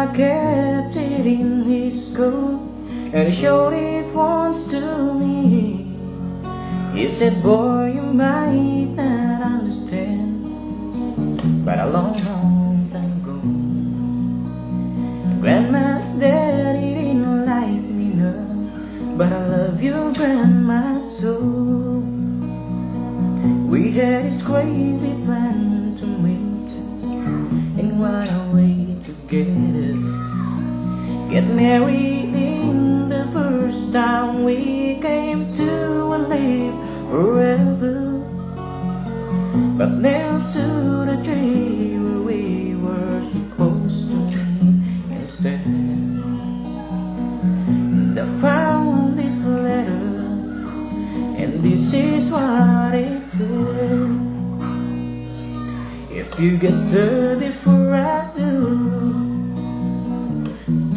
I kept it in his coat, and he showed it once to me. He said, boy, you might not understand, but a long, long time ago, Grandma's daddy didn't like me none, but I love you, Grandma, so. We had this crazy plan to meet and run away together, get married in the first time we came to and live forever. But now to the tree where we were supposed to meet instead. And I found this letter, and this is what it said. If you get there before I do,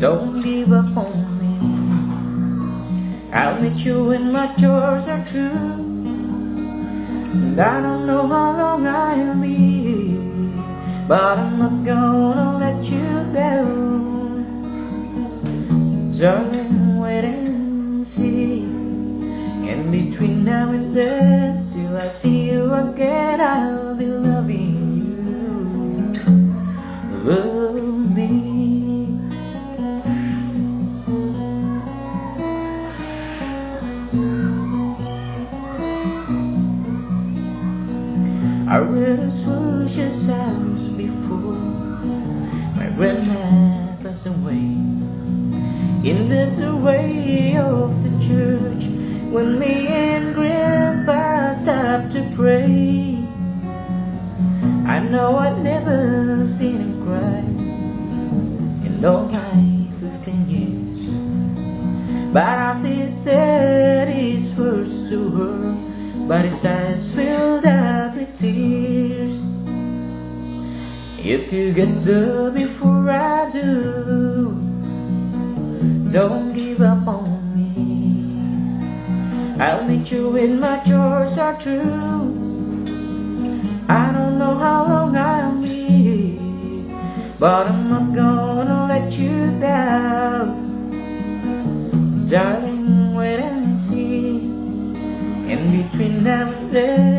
don't give up on me. I'll meet you when my chores are through, and I don't know how long I'll be, but I'm not gonna let you down. Darling, wait and see. In between now and then, till I see you again, I'll be loving you. Love me. I read a swooshes house before my grandma passed away. In the way of the church, when me and Grandpa stopped to pray, I know I'd never seen him cry in all my 15 years. But as he said his words to her, but his eyes filled up with tears. If you get there before I do, don't give up on me. I'll meet you when my chores are through. I don't know how long I'll be, but I'm not gonna let you down. Darling, wait and see. In between now and then,